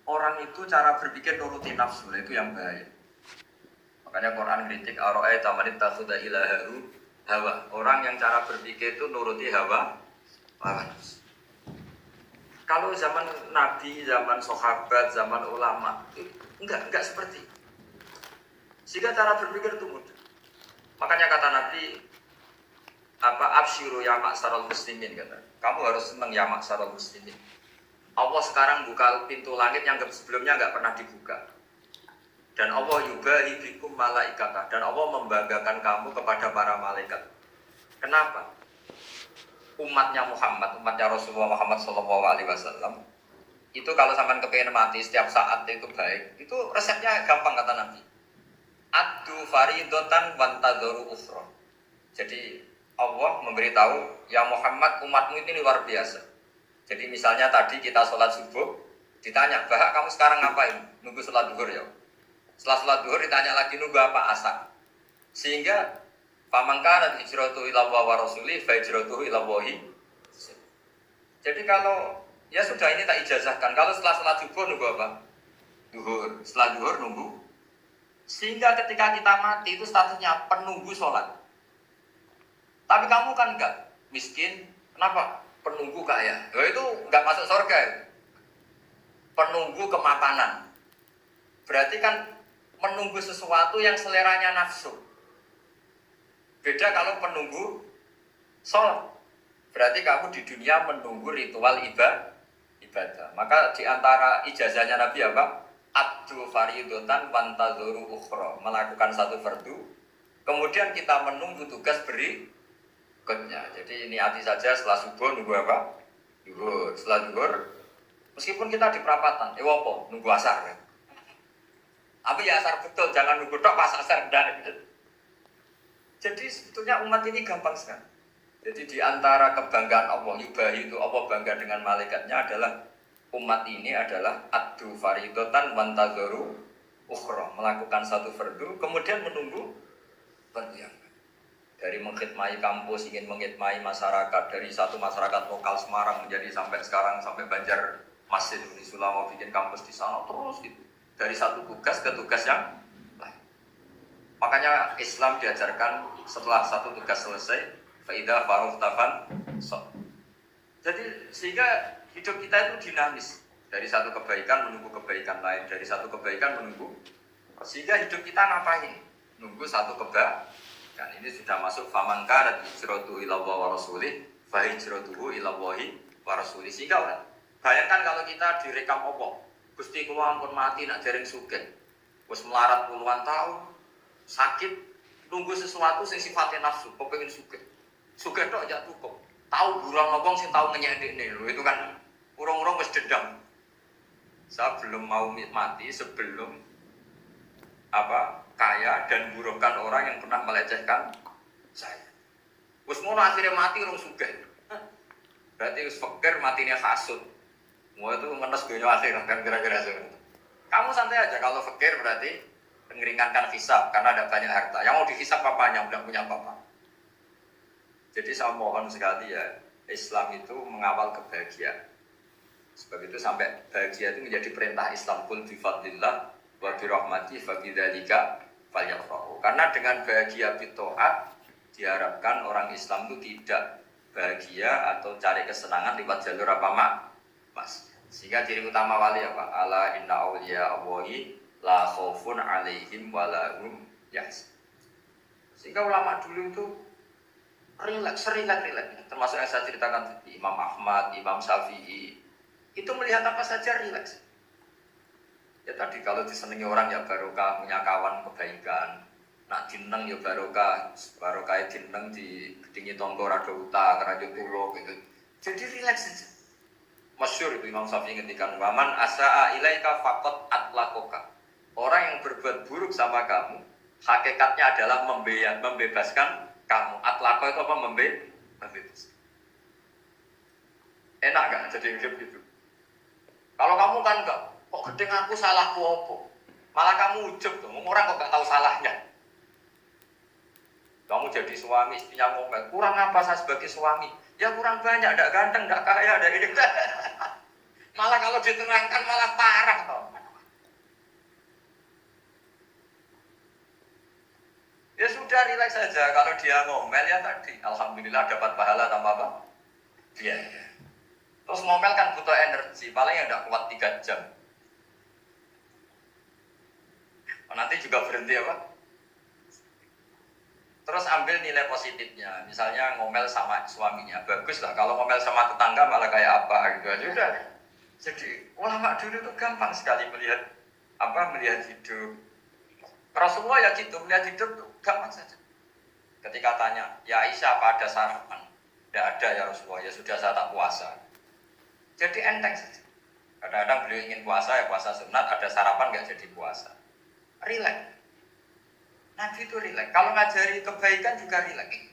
orang itu cara berpikir nuruti nafsu, itu yang bahaya. Makanya Quran kritik ara'aita man ittakhadha ilahahu hawa. Orang yang cara berpikir itu nuruti hawa nafsu. Kalau zaman Nabi, zaman sahabat, zaman ulama, enggak seperti. Sehingga cara berpikir itu mudah. Makanya kata Nabi, absyiru ya ma'syaral muslimin, kata. Kamu harus senang ya ma'syaral muslimin. Allah sekarang buka pintu langit yang sebelumnya enggak pernah dibuka. Dan Allah yubahi bikum malaikata, dan Allah membanggakan kamu kepada para malaikat. Kenapa? Umatnya Muhammad, umatnya Rasulullah Muhammad SAW, itu kalau sampean kepengen mati setiap saat itu baik, itu resepnya gampang kata Nabi. Addu faridotan wantadzoru ukhra. Jadi Allah memberitahu, ya Muhammad, umatmu ini luar biasa. Jadi misalnya tadi kita sholat subuh, ditanya, Bah, kamu sekarang ngapain? Nunggu sholat duhur ya? Setelah sholat duhur ditanya lagi, nunggu apa? Asar. Sehingga faman kana hijratuhu ila Allah wa rasulih fa hijratuhu ila Allah. Jadi kalau ya sudah ini tak ijazahkan. Kalau setelah sholat subuh nunggu apa? Duhur. Setelah duhur nunggu. Sehingga ketika kita mati itu statusnya penunggu sholat. Tapi kamu kan enggak miskin. Kenapa? Penunggu kaya. Ya itu enggak masuk surga. Penunggu kemapanan. Berarti kan menunggu sesuatu yang seleranya nafsu. Beda kalau penunggu sholat. Berarti kamu di dunia menunggu ritual ibadah. Maka di antara ijazahnya Nabi apa? Addu faridotan wantadzoru ukhra. Melakukan satu fardu. Kemudian kita menunggu tugas berikutnya. Jadi niati saja setelah subuh nunggu apa? Duhur. Setelah duhur, meskipun kita di perapatan, apa? Nunggu asar. Kan? Tapi ya asar betul, jangan nunggu tok pas asar. Jadi sebetulnya umat ini gampang sekali. Jadi di antara kebanggaan Allah, yubahi itu Allah bangga dengan malaikatnya adalah umat ini adalah addu faridotan wantadzoru ukhra, melakukan satu fardu kemudian menunggu fardu yang lain. Dari mengkhidmati kampus, ingin mengkhidmati masyarakat, dari satu masyarakat lokal Semarang menjadi sampai sekarang sampai Banjarmasin di Sula mau bikin kampus di sana terus gitu. Dari satu tugas ke tugas yang lain. Makanya Islam diajarkan setelah satu tugas selesai, faidah faruhtafan so. Jadi sehingga hidup kita itu dinamis. Dari satu kebaikan menunggu kebaikan lain, dari satu kebaikan menunggu. Sehingga hidup kita ngapain? Nunggu satu kebaikan. Ini sudah masuk faman kana hijratuhu ila Allah wa rasulih, fa hijratuhu ila Allah wa rasulih. Sehingga bayangkan kalau kita direkam Allah, Gusti kula ampun mati nak dereng sugih. Wis melarat puluhan tahun, sakit, nunggu sesuatu sing sifatnya nafsu, kepengin sugih. Sugih tok ya cukup. Tahu burang ngomong sing tahu ngenyekne lho, itu kan urung-urung wis dendam. Saya belum mau mati sebelum kaya dan burukan orang yang pernah melecehkan saya. Wis ngono akhirnya mati urung sugih. Berarti wis fakir matine hasud. Mau itu ngenes dunia akhirat kan kira-kira seperti itu. Kamu santai aja kalau fakir berarti meringankan hisab karena ada banyak harta. Yang mau dihisab papanya udah punya papa. Jadi saya mohon sekali ya, Islam itu mengawal kebahagiaan. Sebab itu sampai bahagia itu menjadi perintah Islam, kul bi fadlillah wa bi rahmati fa bidzalika falyafrahu. Karena dengan bahagia bi taat diharapkan orang Islam itu tidak bahagia atau cari kesenangan lewat jalur mas. Sehingga ciri utama wali apa? Ala inna awliya Allahi la khaufun alaihim wa lahum yahzanun. Sehingga ulama dulu itu rileks. Termasuk yang saya ceritakan tadi, Imam Ahmad, Imam Syafi'i, itu melihat apa saja rileks. Ya tadi kalau disenangi orang ya barokah, punya kawan kebaikan. Nak dineng ya barokah dineng di gedingi tonggo rada uta, raja tulo gitu. Jadi rileks saja. Masyhur itu Imam Syafi'i ngendikan, waman asaa ilaika faqat atlakoka. Orang yang berbuat buruk sama kamu, hakikatnya adalah membebaskan kamu. Atlako itu apa? Membebaskan. Enak gak jadi hidup gitu? Kalau kamu kan enggak, kok gedeng aku salahku apa? Malah kamu ujub tuh, orang kok gak tahu salahnya. Kamu jadi suami, istrinya ngomel, kurang apa saya sebagai suami? Ya kurang banyak, enggak ganteng, enggak kaya, enggak ini. Malah kalau diterangkan malah parah toh. sudah rileks saja. Kalau dia ngomel ya tadi, alhamdulillah dapat pahala tanpa apa? Biaya. Terus ngomel kan butuh energi, paling yang tidak kuat 3 jam. Nanti juga berhenti apa? Terus ambil nilai positifnya, misalnya ngomel sama suaminya, bagus lah. Kalau ngomel sama tetangga malah kayak apa gitu aja udah. Jadi ulama dulu itu gampang sekali melihat hidup. Rasulullah ya gitu, melihat hidup tuh gampang saja. Ketika tanya, ya Aisyah apa ada sarapan? Tidak ada ya Rasulullah, ya sudah saya tak puasa. Jadi enteng saja. Kadang-kadang beliau ingin puasa, ya puasa sunat, ada sarapan nggak jadi puasa. Rileks. Nabi itu rileks. Kalau ngajari kebaikan juga rileks.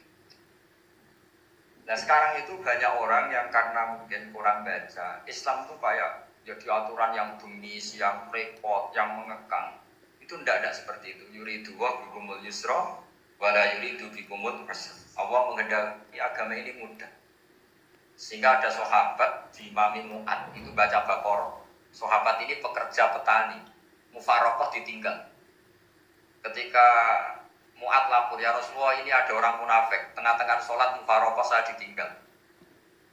Nah sekarang itu banyak orang yang karena mungkin kurang baca, Islam itu kayak jadi aturan yang bengis, yang repot, yang mengekang. Itu tidak seperti itu. Yuridu wa bikumul yusra wala yuridu bikumul usra. Allah menghendaki agama ini mudah. Sehingga ada sahabat di Imami Mu'ad itu baca Baqarah. Sahabat ini pekerja petani, mufarokoh ditinggal. Ketika Mu'ad lapor, ya Rasulullah ini ada orang munafik, tengah-tengah sholat mufarokoh saya ditinggal.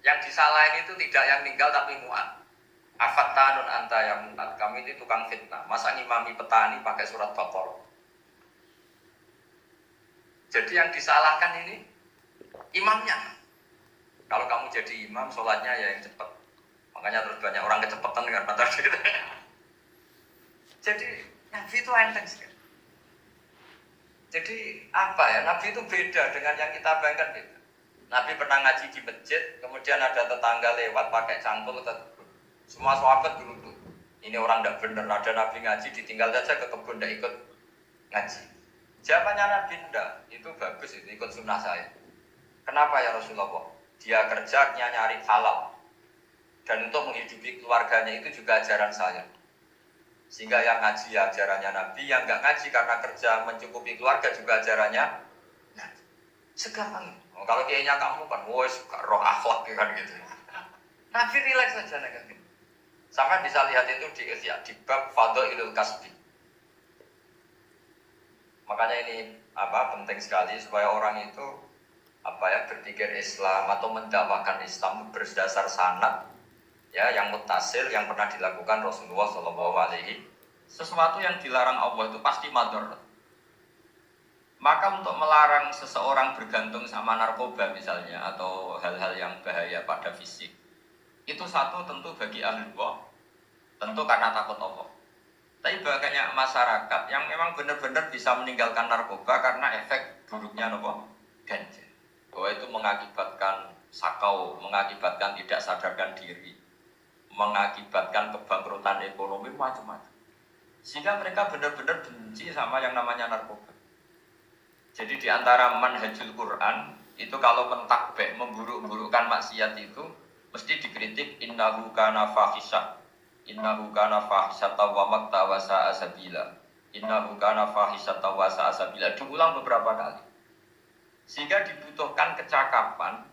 Yang disalahin itu tidak yang tinggal tapi Mu'ad. Afattanun anta ya Mu'ad, kami ini tukang fitnah. Masa ngimami petani pakai surat Baqarah? Jadi yang disalahkan ini imamnya. Kalau kamu jadi imam, sholatnya ya yang cepat. Makanya terus banyak orang kecepatan dengan mata gitu. Jadi Nabi itu enteng sekali. Jadi apa ya, Nabi itu beda dengan yang kita bayangkan beda. Nabi pernah ngaji di masjid, kemudian ada tetangga lewat pakai cangkul, semua sahabat gerunduk. Ini orang tidak benar, ada Nabi ngaji, ditinggal saja ke kebun, tidak ikut ngaji. Jawabannya Nabi tidak, itu bagus, itu ikut sunnah saya. Kenapa ya Rasulullah? Dia kerjanya nyari halal. Dan untuk menghidupi keluarganya itu juga ajaran saya. Sehingga yang ngaji ya ajarannya Nabi, yang nggak ngaji karena kerja mencukupi keluarga juga ajarannya Nabi. Segampang. Kalau kayaknya kamu kan, suka roh akhlak kan gitu. Nabi rileks saja negatif. Sampai bisa lihat itu di bab Fadhailul Kasbi. Makanya ini penting sekali supaya orang itu berpikir Islam atau mendakwakan Islam berdasar sanad ya yang muttasil yang pernah dilakukan Rasulullah SAW. Sesuatu yang dilarang Allah itu pasti madhar. Maka untuk melarang seseorang bergantung sama narkoba misalnya atau hal-hal yang bahaya pada fisik, itu satu tentu bagi ahli Allah, tentu karena takut Allah. Tapi banyak masyarakat yang memang benar-benar bisa meninggalkan narkoba karena efek buruknya ganja. Bahwa itu mengakibatkan sakau, mengakibatkan tidak sadarkan diri, mengakibatkan kebangkrutan ekonomi, macam-macam. Sehingga mereka benar-benar benci sama yang namanya narkoba. Jadi di antara manhajul Quran, itu kalau mentakbih, memburuk-burukkan maksiat itu, mesti dikritik innahu kana fahisha, innahu kana fahisata wa makta wa sa'a sabila, innahu kana fahisata wa sa'a sabila. Diulang beberapa kali. Sehingga dibutuhkan kecakapan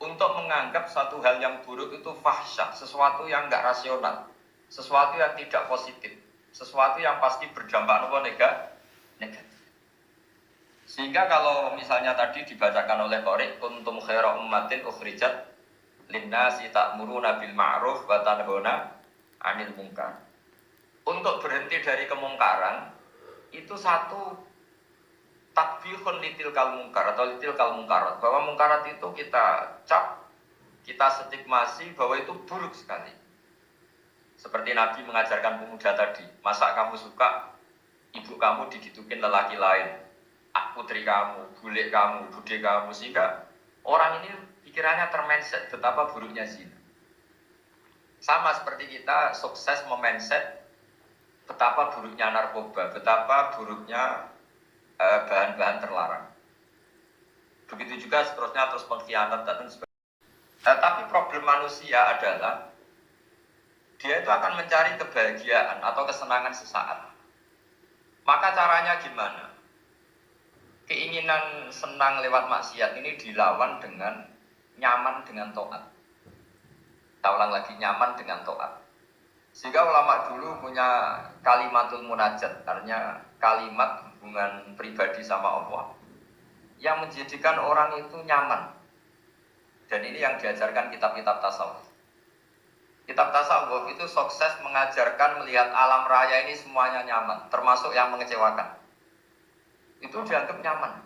untuk menganggap satu hal yang buruk itu fahsyah, sesuatu yang enggak rasional, sesuatu yang tidak positif, sesuatu yang pasti berdampak negatif. Sehingga kalau misalnya tadi dibacakan oleh Qori, kuntum khaira ummatin ukhrijat linnasi ta'muruna bil ma'ruf wa tanhauna 'anil munkar. Untuk berhenti dari kemungkaran itu satu takbihun litil kal mungkar atau litil kal mungkarat, bahwa mungkarat itu kita cap, kita stigmasi bahwa itu buruk sekali. Seperti Nabi mengajarkan pemuda tadi, masa kamu suka ibu kamu digitukin lelaki lain, putri kamu, bule kamu, bude kamu, sehingga orang ini pikirannya termindset betapa buruknya zina. Sama seperti kita sukses memindset betapa buruknya narkoba, betapa buruknya bahan-bahan terlarang. Begitu juga seterusnya, terus pengkhianat dan sebagainya. Tapi problem manusia adalah dia itu akan mencari kebahagiaan atau kesenangan sesaat. Maka caranya gimana? Keinginan senang lewat maksiat ini dilawan dengan nyaman dengan taat. Kita ulang lagi, nyaman dengan taat. Sehingga ulama dulu punya kalimatul munajat, artinya kalimat hubungan pribadi sama Allah. yang menjadikan orang itu nyaman. Dan ini yang diajarkan kitab-kitab tasawuf. Kitab tasawuf itu sukses mengajarkan melihat alam raya ini semuanya nyaman, termasuk yang mengecewakan. Itu dianggap nyaman.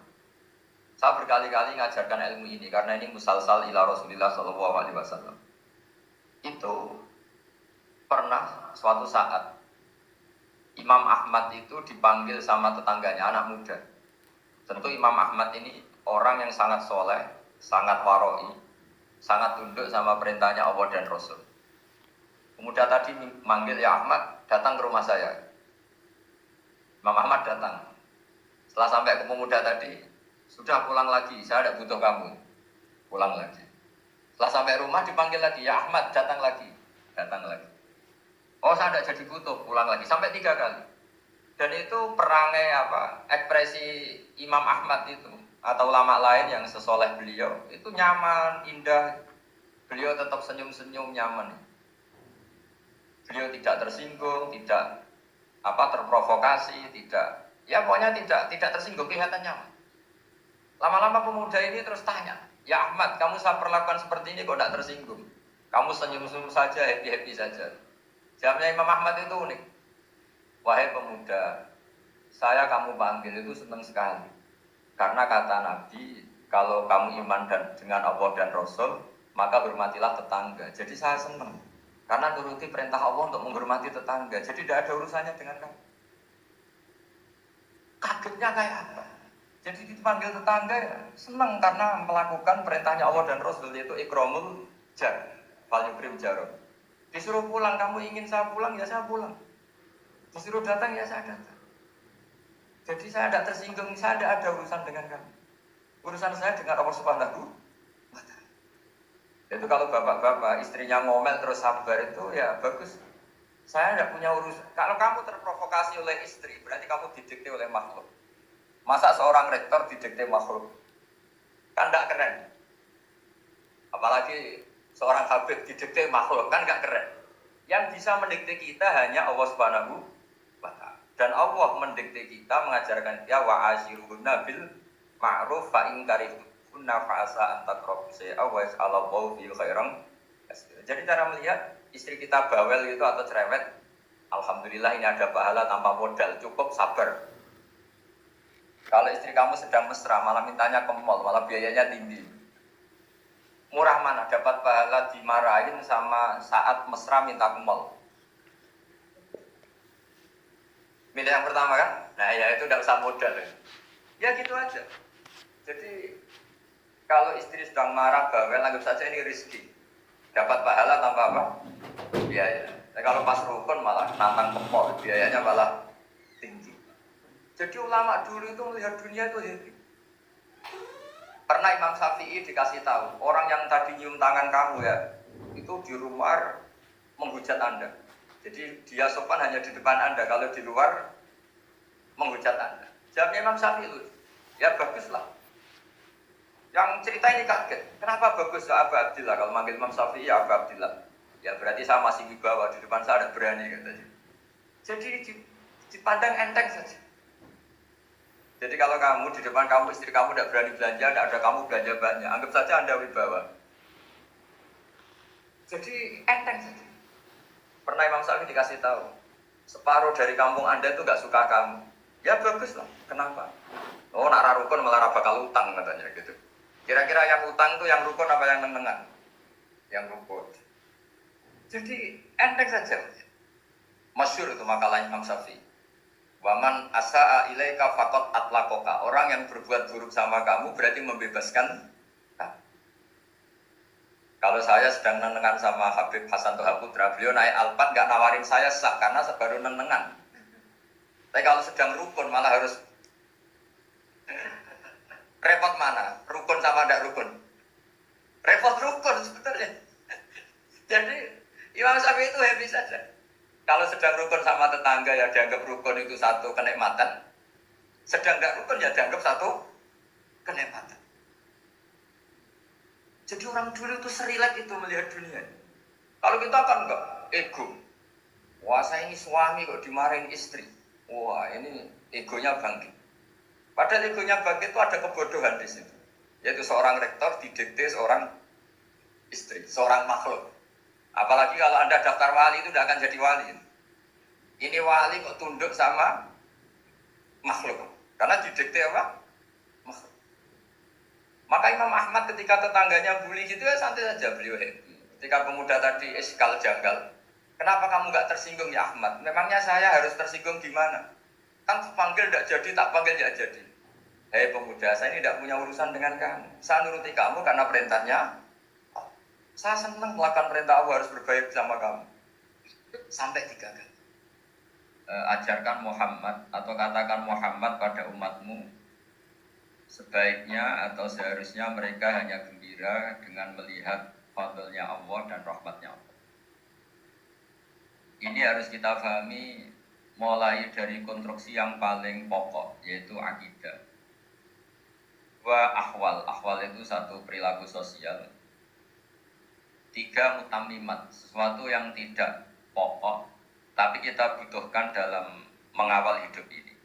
Saya berkali-kali mengajarkan ilmu ini karena ini musalsal ila Rasulillah SAW. Itu pernah suatu saat Imam Ahmad itu dipanggil sama tetangganya, anak muda. Tentu Imam Ahmad ini orang yang sangat soleh, sangat waroi, sangat tunduk sama perintahnya Allah dan Rasul. Pemuda tadi manggil, ya Ahmad, datang ke rumah saya. Imam Ahmad datang. Setelah sampai ke pemuda tadi, sudah pulang lagi, saya tidak butuh kamu. Pulang lagi. Setelah sampai rumah dipanggil lagi, ya Ahmad, datang lagi. Datang lagi. Oh, saya tidak jadi butuh, pulang lagi. Sampai 3 kali. Dan itu perangai ekspresi Imam Ahmad itu atau ulama lain yang sesoleh beliau itu nyaman, indah. Beliau tetap senyum-senyum, nyaman. Beliau tidak tersinggung, tidak terprovokasi, pokoknya tidak tersinggung, kelihatan nyaman. Lama-lama pemuda ini terus tanya, ya Ahmad, kamu saya perlakukan seperti ini kok tidak tersinggung? Kamu senyum-senyum saja, happy-happy saja. Jawabnya Imam Ahmad itu unik. Wahai pemuda, saya kamu panggil itu senang sekali. Karena kata Nabi, kalau kamu iman dengan Allah dan Rasul, maka hormatilah tetangga. Jadi saya senang. Karena nuruti perintah Allah untuk menghormati tetangga. Jadi tidak ada urusannya dengan kamu. Kagetnya kayak apa? Jadi dipanggil tetangga ya senang karena melakukan perintahnya Allah dan Rasul, yaitu ikramul jar, fal yukrim jarah. Disuruh pulang, kamu ingin saya pulang, ya saya pulang. Disuruh datang, ya saya datang. Jadi saya tidak tersinggung, saya tidak ada urusan dengan kamu. Urusan saya dengan Allah Subhanahu wa Ta'ala. Itu kalau bapak-bapak istrinya ngomel terus sabar itu ya bagus. Saya tidak punya urusan. Kalau kamu terprovokasi oleh istri, berarti kamu didikte oleh makhluk. Masa seorang rektor didikte makhluk? Kan tidak keren. Apalagi seorang habib didikte makhluk, kan gak keren. Yang bisa mendikte kita hanya Allah Subhanahu wa Ta'ala. Dan Allah mendikte kita, mengajarkan kita wa asyiruhunna bil ma'ruf fa in karihtunna fa asa an takrahu shay'an wa yas'alallahu fi khairan. Jadi cara melihat istri kita bawel itu atau cerewet, alhamdulillah ini ada pahala tanpa modal, cukup sabar. Kalau istri kamu sedang mesra, malah mintanya ke mall, malah biayanya tinggi. Murah mana dapat pahala dimarahin sama saat mesra minta ke mall? Milih yang pertama kan? Nah ya itu tidak usah modal ya. Ya gitu aja. Jadi kalau istri sedang marah bawel, anggap saja ini rezeki. Dapat pahala tanpa apa? Biaya. Nah, kalau pas rukun malah nantang ke mall, biayanya malah tinggi. Jadi ulama dulu itu melihat dunia itu happy. Pernah Imam Syafi'i dikasih tahu, orang yang tadi nyium tangan kamu ya, itu di luar menghujat Anda. Jadi dia sopan hanya di depan Anda, kalau di luar menghujat Anda. Jawabnya Imam Syafi'i, ya baguslah. Yang cerita ini kaget, kenapa bagus ya Abu Abdillah? Kalau manggil Imam Syafi'i ya Abu Abdillah. Ya berarti saya masih wibawa, di depan saya ada berani katanya. Jadi dipandang enteng saja. Jadi kalau kamu di depan kamu, istri kamu tidak berani belanja, tidak ada kamu belanja banyak, anggap saja Anda wibawa. Jadi enteng saja. Pernah Imam Syafi'i dikasih tahu, separuh dari kampung Anda itu nggak suka kamu. Ya bagus lah, kenapa? Oh nak rukun malah bakal utang katanya gitu. Kira-kira yang utang itu yang rukun apa yang nenengan? Yang rukun. Jadi enteng saja. Masyhur itu makalah Imam Syafi'i. Waman asa'a ilaika faqad atlaqaka. Orang yang berbuat buruk sama kamu berarti membebaskan kamu. Kalau saya sedang nenengan sama Habib Hasan Toha Putra, beliau naik Alphard nggak nawarin saya sah karena baru nenengan. Tapi kalau sedang rukun malah harus repot mana? Rukun sama tidak rukun? Repot rukun sebetulnya. Jadi Imam Syafi'i itu happy saja. Kalau sedang rukun sama tetangga ya dianggap rukun itu satu kenikmatan. Sedang tidak rukun ya dianggap satu kenikmatan. Jadi orang dulu itu serilek itu melihat dunia. Kalau kita kan enggak, ego. Wah saya ini suami kok dimarahin istri. Wah ini egonya bangkit. Padahal egonya Bangkit itu ada kebodohan di situ. Yaitu seorang rektor didikte seorang istri, seorang makhluk. Apalagi kalau Anda daftar wali itu tidak akan jadi wali. Ini wali kok tunduk sama makhluk. Karena didikte apa? Makhluk. Maka Imam Ahmad ketika tetangganya bully gitu ya santai saja beliau happy. Ketika pemuda tadi iskal janggal, kenapa kamu nggak tersinggung ya Ahmad? Memangnya saya harus tersinggung gimana? Kan panggil tidak jadi, tak panggil tidak jadi. Hei pemuda, saya ini tidak punya urusan dengan kamu. Saya nuruti kamu karena perintahnya. Saya senang melakukan perintah Allah harus berbaik sama kamu. Sampai 3 kali. Ajarkan Muhammad atau katakan Muhammad pada umatmu, sebaiknya atau seharusnya mereka hanya gembira dengan melihat fadlnya Allah dan rahmatnya Allah. Ini harus kita pahami mulai dari konstruksi yang paling pokok, yaitu akidah. Ahwal itu satu perilaku sosial. 3 mutamimat, sesuatu yang tidak pokok tapi kita butuhkan dalam mengawal hidup ini.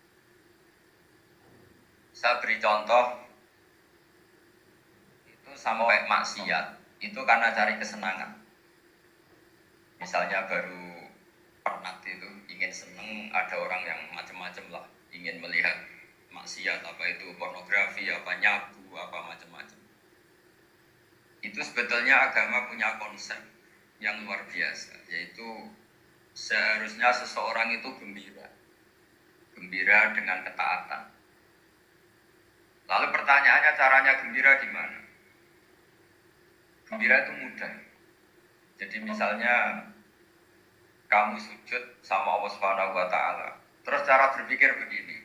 Saya beri contoh, itu sama kayak maksiat, itu karena cari kesenangan. Misalnya baru pernah itu ingin seneng, ada orang yang macam-macam lah, ingin melihat maksiat, apa itu pornografi, apa nyabu, apa macam-macam. Itu sebetulnya agama punya konsep yang luar biasa, yaitu seharusnya seseorang itu gembira dengan ketaatan. Lalu pertanyaannya caranya gembira gimana? Gembira itu mudah. Jadi misalnya kamu sujud sama Allah Subhanahu wa taala. Terus cara berpikir begini.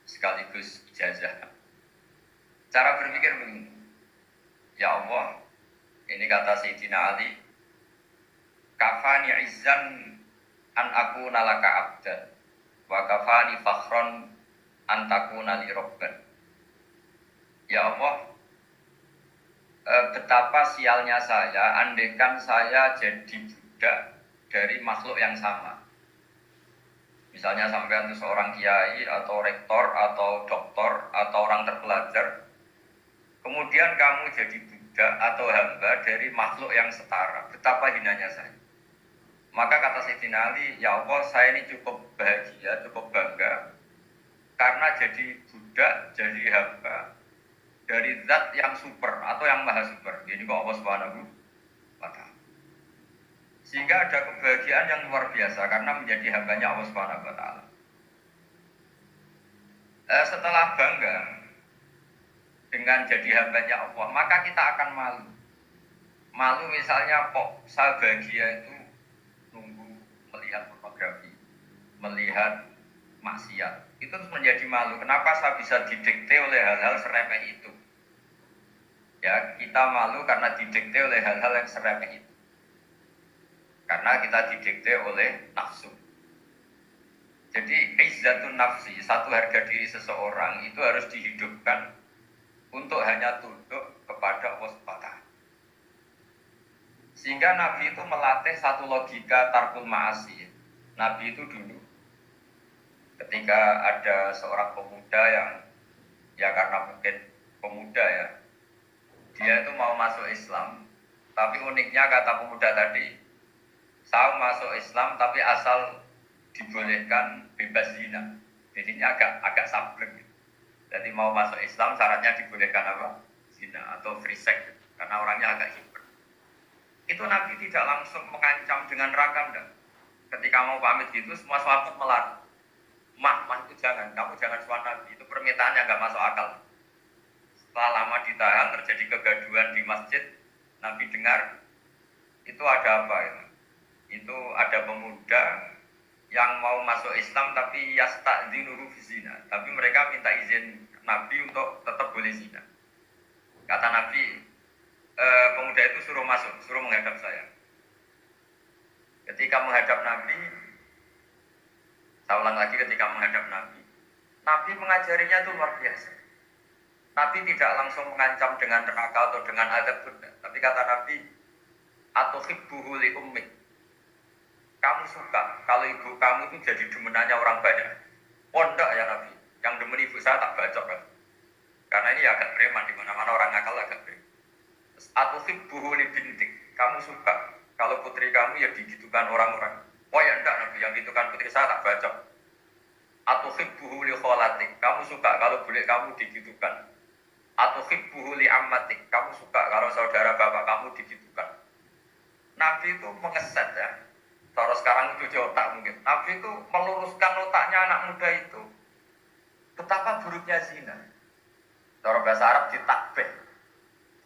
Sekaligus ijazah. Cara berpikir begini. Ya Allah, ini kata Sayyidina Ali, kafani izzan an aku nalaka abdan wa kafani fakhron an takuna li robban. Ya Allah, betapa sialnya saya andaikan saya jadi budak dari makhluk yang sama. Misalnya sampai itu seorang kiai atau rektor atau doktor atau orang terpelajar, kemudian kamu jadi budak atau hamba dari makhluk yang setara. Betapa hinanya saya. Maka kata Sayyidina Ali, ya Allah, saya ini cukup bahagia, cukup bangga karena jadi budak, jadi hamba dari zat yang super atau yang maha super. Jadi kok Allah Subhanahu wa ta'ala. Sehingga ada kebahagiaan yang luar biasa karena menjadi hambanya Allah Subhanahu wa ta'ala. Setelah bangga dengan jadi hambanya Allah, maka kita akan malu. Malu misalnya kok saya bahagia itu nunggu melihat pornografi, melihat maksiat. Itu terus menjadi malu. Kenapa saya bisa didikte oleh hal-hal seremeh itu? Ya, kita malu karena didikte oleh hal-hal yang seremeh itu. Karena kita didikte oleh nafsu. Jadi izzatun nafsi, satu harga diri seseorang itu harus dihidupkan untuk hanya tunduk kepada Allah SWT. Sehingga Nabi itu melatih satu logika tarkul ma'asi. Nabi itu dulu ketika ada seorang pemuda yang ya karena mungkin pemuda ya, dia itu mau masuk Islam, tapi uniknya kata pemuda tadi, saya masuk Islam tapi asal dibolehkan bebas zina. Jadinya agak sableng. Jadi mau masuk Islam syaratnya dibolehkan apa? Zina atau free sex, karena orangnya agak hiper. Itu Nabi tidak langsung mengancam dengan neraka enggak. Ketika mau pamit gitu semua sahabat melarang. Mah itu jangan, kamu jangan suan Nabi, itu permintaan yang enggak masuk akal. Setelah lama ditahan terjadi kegaduhan di masjid, Nabi dengar itu ada apa itu? Itu ada pemuda yang mau masuk Islam tapi yasta'dzinuru fi zina. Tapi mereka minta izin Nabi untuk tetap boleh zina. Kata Nabi, pemuda itu suruh masuk, suruh menghadap saya. Ketika menghadap Nabi, saya ulang lagi, ketika menghadap Nabi, Nabi mengajarinya itu luar biasa. Nabi tidak langsung mengancam dengan neraka atau dengan azab surga. Tapi kata Nabi, atuhibbuhu li ummik. Kamu suka kalau ibu kamu itu jadi demenannya orang banyak. Oh enggak ya Nabi, Yang demen ibu saya tak bacok kan. Karena ini agak preman, di mana-mana orang nakal agak preman. Atau hibbuhu li bintik, kamu suka kalau putri kamu ya digitukan orang-orang. Oh ya enggak Nabi, yang gitukan putri saya tak bacok. Atau hibbuhu li kholatik, kamu suka kalau bule kamu digitukan. Atau hibbuhu li ammatik, kamu suka kalau saudara bapak kamu digitukan. Nabi itu mengeset ya. Kalau sekarang itu di otak mungkin. Nabi itu meluruskan otaknya anak muda itu. Betapa buruknya zina. Kalau bahasa Arab ditakbih.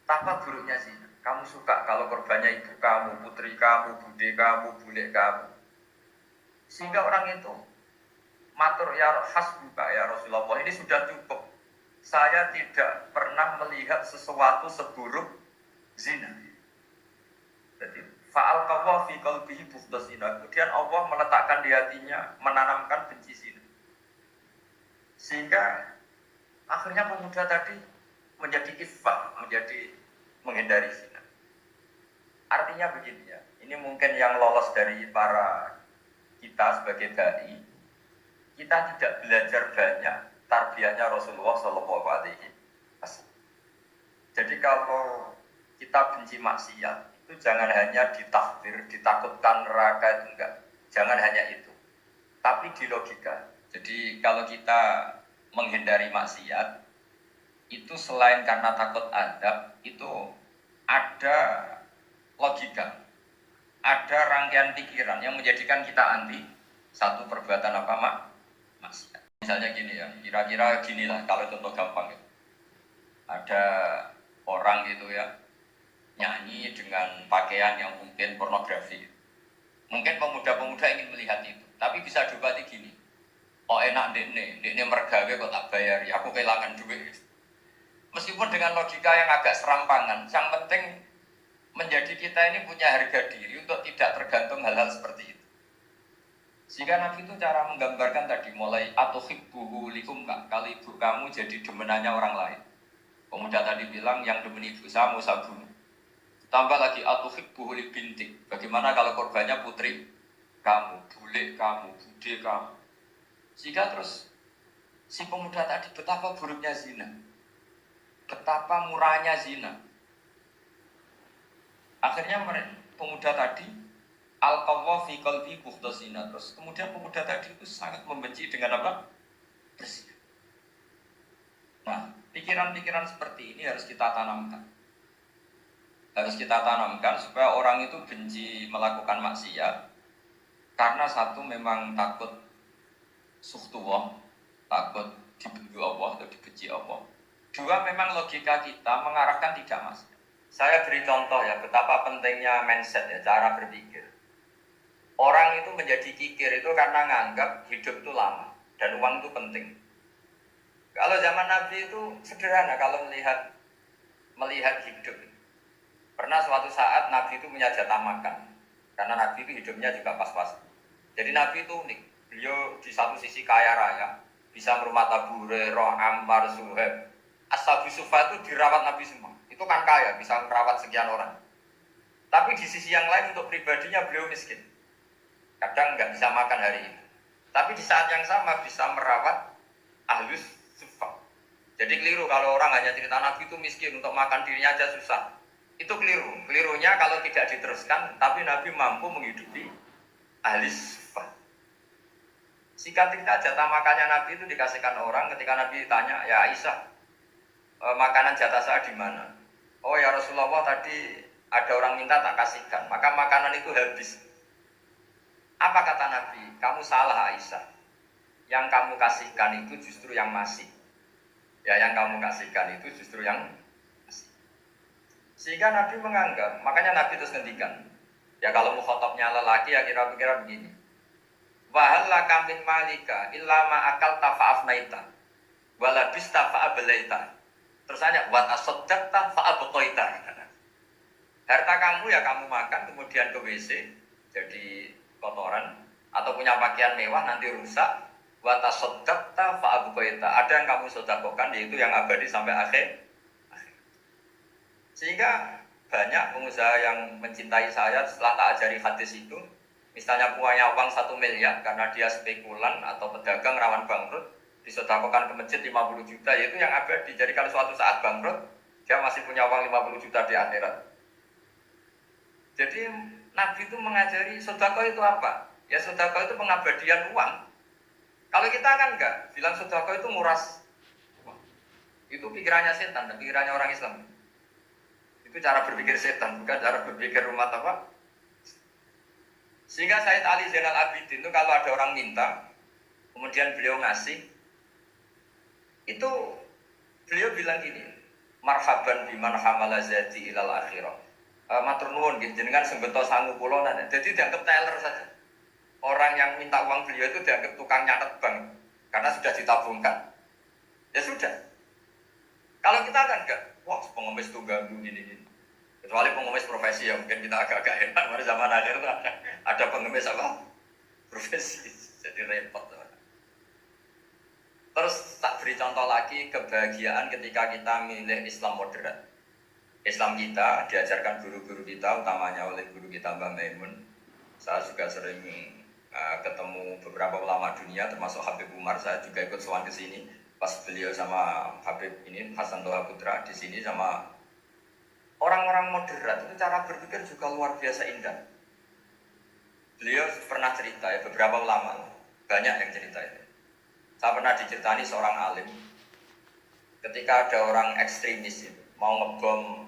Betapa buruknya zina. Kamu suka kalau korbannya ibu kamu, putri kamu, bude kamu, bule kamu. Sehingga orang itu matur ya hasbuka ya Rasulullah, ini sudah cukup. Saya tidak pernah melihat sesuatu seburuk zina. Jadi fa'al qawwa fi qalbihi bughda zina. Kemudian Allah meletakkan di hatinya, menanamkan benci zina. Sehingga akhirnya pemuda tadi menjadi iffah, menjadi menghindari zina. Artinya begini ya, ini mungkin yang lolos dari para kita sebagai dai, kita tidak belajar banyak tarbiyahnya Rasulullah Shallallahu Alaihi Wasallam. Jadi kalau kita benci maksiat, itu jangan hanya ditakdir, ditakutkan neraka itu enggak. Jangan hanya itu, tapi di logika. Jadi kalau kita menghindari maksiat, itu selain karena takut adab, itu ada logika, ada rangkaian pikiran yang menjadikan kita anti satu perbuatan apa maksiat. Misalnya gini ya, kira-kira ginilah kalau contoh gampang ya. Ada orang gitu ya, nyanyi dengan pakaian yang mungkin pornografi. Mungkin pemuda-pemuda ingin melihat itu, tapi bisa dibalik gini. Oh enak dekne mergawe kok tak bayar, ya aku kehilangan duit. Meskipun dengan logika yang agak serampangan, yang penting menjadi kita ini punya harga diri untuk tidak tergantung hal-hal seperti itu. Sehingga Nabi itu cara menggambarkan tadi mulai atuhibbuhu likum, kalau ibu kamu jadi demenannya orang lain. Pemuda tadi bilang yang demen ibu saya mau saya bunuh. Tambah lagi atuhibbuhu li bintik. Bagaimana kalau korbannya putri kamu, bule kamu, bude kamu. Sehingga terus si pemuda tadi betapa buruknya zina, betapa murahnya zina. Akhirnya pemuda tadi al-qawwa fi qalbi bughda zina. Terus kemudian pemuda tadi itu sangat membenci dengan apa? Berzina. Nah, pikiran-pikiran seperti ini harus kita tanamkan. Harus kita tanamkan supaya orang itu benci melakukan maksiat. Karena satu memang takut suhtullah, takut dibenci Allah atau dibenci Allah. Dua, memang logika kita mengarahkan tidak maksiat. Saya beri contoh ya, betapa pentingnya mindset ya, cara berpikir. Orang itu menjadi kikir itu karena nganggap hidup itu lama dan uang itu penting. Kalau zaman Nabi itu sederhana kalau melihat hidup. Pernah suatu saat Nabi itu punya jatah makan, karena Nabi itu hidupnya juga pas-pas. Jadi Nabi itu unik. Beliau di satu sisi kaya raya, bisa merumah Abu Hurairah, Ammar, Suhaib. Ashabu Sufa itu dirawat Nabi semua. Itu kan kaya, bisa merawat sekian orang. Tapi di sisi yang lain untuk pribadinya beliau miskin. Kadang nggak bisa makan hari itu. Tapi di saat yang sama bisa merawat Ahlus Sufa. Jadi keliru kalau orang hanya cerita Nabi itu miskin, untuk makan dirinya aja susah. Itu keliru. Kelirunya kalau tidak diteruskan, tapi Nabi mampu menghidupi Ahlus Sufa. Singkat cerita, jatah makannya Nabi itu dikasihkan orang ketika Nabi ditanya, ya Aisyah, makanan jatah saya di mana? Oh ya Rasulullah, tadi ada orang minta tak kasihkan, maka makanan itu habis. Apa kata Nabi? Kamu salah Aisyah. Yang kamu kasihkan itu justru yang masih. Ya yang kamu kasihkan itu justru yang masih. Sehingga Nabi menganggap, makanya Nabi terus ngendikan. Ya kalau mukhatabnya lelaki ya kira-kira begini. Wahal laka min malika illa ma akalta fa'afnaita walabista fa'ablaita. Terus aja wa tasaddaqta fa'abqaita. Harta kamu ya kamu makan kemudian ke WC jadi kotoran, atau punya pakaian mewah nanti rusak. Wa tasaddaqta fa'abqaita. Ada yang kamu sedekahkan, yaitu yang abadi sampai akhir. Sehingga banyak pengusaha yang mencintai saya setelah tak ajari hadis itu. Misalnya punya uang 1 miliar karena dia spekulan atau pedagang rawan bangkrut, disedekahkan ke masjid 50 juta, yaitu yang abadi. Jadi kalau suatu saat bangkrut, dia masih punya uang 50 juta di akhirat. Jadi Nabi itu mengajari sedekah itu apa? Ya sedekah itu pengabadian uang. Kalau kita kan enggak, bilang sedekah itu nguras uang. Itu pikirannya setan, dan pikirannya orang Islam. Itu cara berpikir setan, bukan cara berpikir umat apa? Sehingga Sayyid Ali Zainal Abidin itu kalau ada orang minta, kemudian beliau ngasih, itu beliau bilang gini, marhaban biman hamala zati ilal akhirah. Matur nuwun nggih jenengan sembeta sangu kula nana. Jadi dianggap teller saja. Orang yang minta uang beliau itu dianggap tukang nyatet bank karena sudah ditabungkan. Ya sudah. Kalau kita kan enggak, wah pengemis tuh ganggu gini. Kecuali pengemis profesi ya mungkin kita agak-agak enak. Pada zaman akhir itu ada pengemis apa? Profesi. Jadi repot. Terus tak beri contoh lagi kebahagiaan ketika kita milih Islam moderat. Islam kita diajarkan guru-guru kita, utamanya oleh guru kita Mbah Maimun. Saya juga sering ketemu beberapa ulama dunia, termasuk Habib Umar. Saya juga ikut sowan ke sini. Pas beliau sama Habib ini Hasan Toha Putra di sini sama orang-orang moderat itu cara berpikir juga luar biasa indah. Beliau pernah cerita ya, beberapa ulama banyak yang cerita itu. Saya pernah diceritani seorang alim ketika ada orang ekstremis itu mau ngebom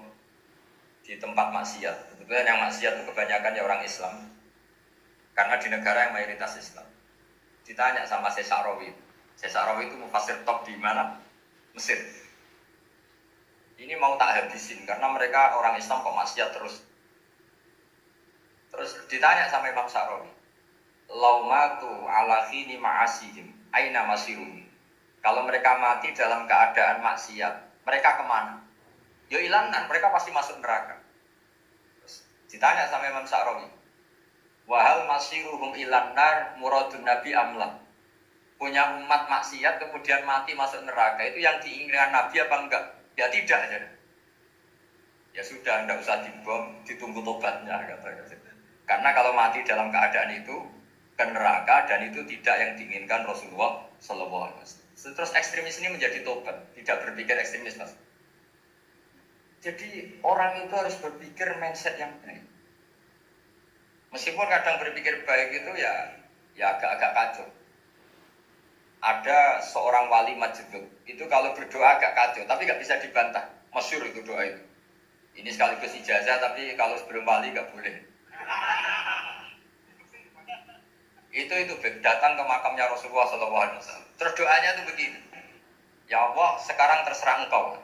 di tempat maksiat. Kebetulan yang maksiat itu kebanyakan ya orang Islam, karena di negara yang mayoritas Islam. Ditanya sama Syekh Sa'rawi. Syekh Sa'rawi itu mufasir top di mana? Mesir. Ini mau tak habisin karena mereka orang Islam kok maksiat terus. Terus ditanya sama Imam Sa'rawi, laumatu ala khini ma'asihim aina masirun. Kalau mereka mati dalam keadaan maksiat, mereka kemana? Ya ilanan, mereka pasti masuk neraka. Terus ditanya sama Imam Sa'rawi, wahal masiruhum ilanar muradun nabi amlah. Punya umat maksiat kemudian mati masuk neraka, itu yang diinginkan Nabi apa enggak? Ya tidak ya. Ya sudah, enggak usah dibom, ditunggu tobatnya katanya. Karena kalau mati dalam keadaan itu ke neraka, dan itu tidak yang diinginkan Rasulullah Sallallahu Alaihi Wasallam. Terus ekstremis ini menjadi tobat, tidak berpikir ekstremis mas. Jadi orang itu harus berpikir mindset yang baik. Meskipun kadang berpikir baik itu ya agak-agak kacau. Ada seorang wali Majnun itu kalau berdoa agak kacau, tapi nggak bisa dibantah. Masyhur itu doa itu. Ini sekaligus ijazah, tapi kalau sebelum wali nggak boleh. Itu datang ke makamnya Rasulullah SAW. Terus doanya itu begini. Ya Allah, sekarang terserah engkau.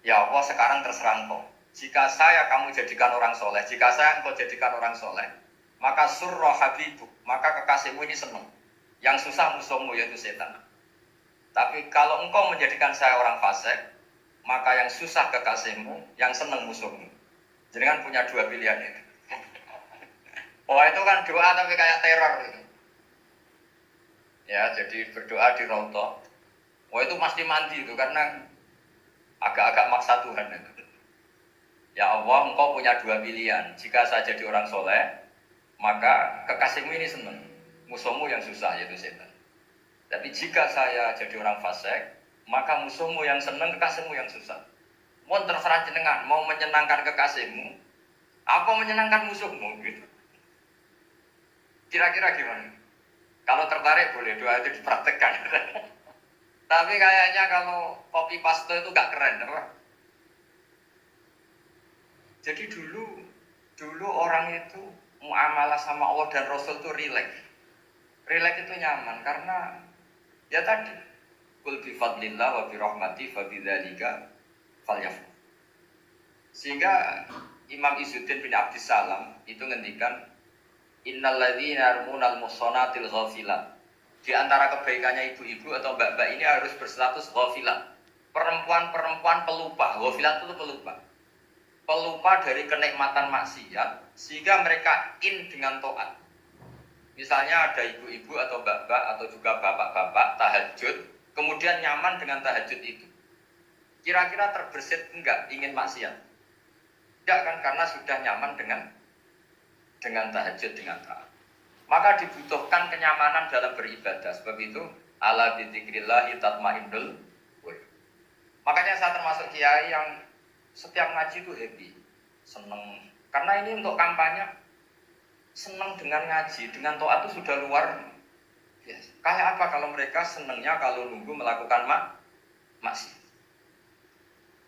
Ya Allah, sekarang terserah engkau. Jika saya kamu jadikan orang soleh, jika saya engkau jadikan orang soleh, maka surroh habibuk, maka kekasihmu ini senang. Yang susah musuhmu yaitu setan. Tapi kalau engkau menjadikan saya orang fasik, maka yang susah kekasihmu, yang senang musuhmu. Jadi kan punya dua pilihan itu. Oh itu kan doa tapi kayak teror gitu. Ya jadi berdoa di rawdoh. Oh itu pasti mandi itu karena agak-agak maksa Tuhan itu. Ya Allah, engkau punya dua pilihan. Jika saya jadi orang soleh, maka kekasihmu ini senang. Musuhmu yang susah yaitu setan. Tapi jika saya jadi orang fasik, maka musuhmu yang senang, kekasihmu yang susah. Mau terserah jenengan, mau menyenangkan kekasihmu, apa menyenangkan musuhmu gitu. Kira-kira gimana? Kalau tertarik boleh doa itu dipraktekkan. Tapi kayaknya kalau copy paste itu gak keren, apa? Jadi dulu orang itu muamalah sama Allah dan Rasul itu rileks. Rileks itu nyaman karena ya tadi kul bi fadlillah wa bi rahmati fa bidzalika falyafrah. Sehingga Imam Izzuddin bin Abdissalam itu ngendikan innal ladzina yarmunal muhsanatil ghafilat. Di antara kebaikannya ibu-ibu atau mbak-mbak ini harus berstatus ghafilat. Perempuan-perempuan pelupa, ghafilat itu pelupa. Pelupa dari kenikmatan maksiat sehingga mereka in dengan taat. Misalnya ada ibu-ibu atau mbak-mbak atau juga bapak-bapak tahajud, kemudian nyaman dengan tahajud itu. Kira-kira terbersit enggak ingin maksiat? Enggak kan, karena sudah nyaman dengan tahajud, dengan taat. Maka dibutuhkan kenyamanan dalam beribadah. Sebab itu Ala bidzikrillah tatmainnul qulub. Makanya saya termasuk kiai yang setiap ngaji itu happy, seneng. Karena ini untuk kampanye, seneng dengan ngaji, dengan taat itu sudah luar biasa. Kayak apa kalau mereka senengnya kalau nunggu melakukan maksiat.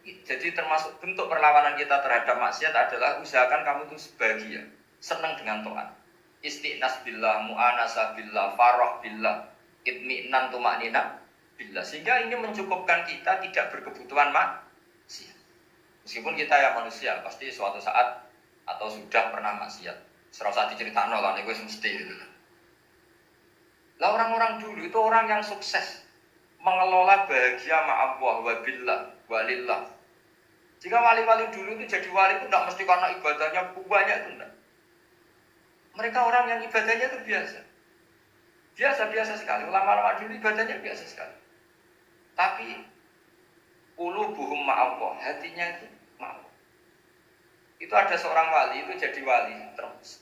Jadi termasuk bentuk perlawanan kita terhadap maksiat adalah usahakan kamu itu sebahagia, seneng dengan taat. Istiqnas billah, mu'anasa billah, farah billah, itmi'nan tumaknina billah. Sehingga ini mencukupkan kita tidak berkebutuhan maksiat. Meskipun kita ya manusia, pasti suatu saat atau sudah pernah maksiat. Serasa diceritakan lah, ini gue mesti gitu. Lah orang-orang dulu itu orang yang sukses mengelola bahagia ma'allah wa billah wa lillah. Jika wali-wali dulu itu jadi wali itu tidak mesti karena ibadahnya banyak itu enggak. Mereka orang yang ibadahnya itu biasa. Biasa-biasa sekali. Ulama-ulama dulu ibadahnya biasa sekali. Tapi qulubuhum ma'allah, hatinya itu ma'allah. Itu ada seorang wali itu jadi wali terus.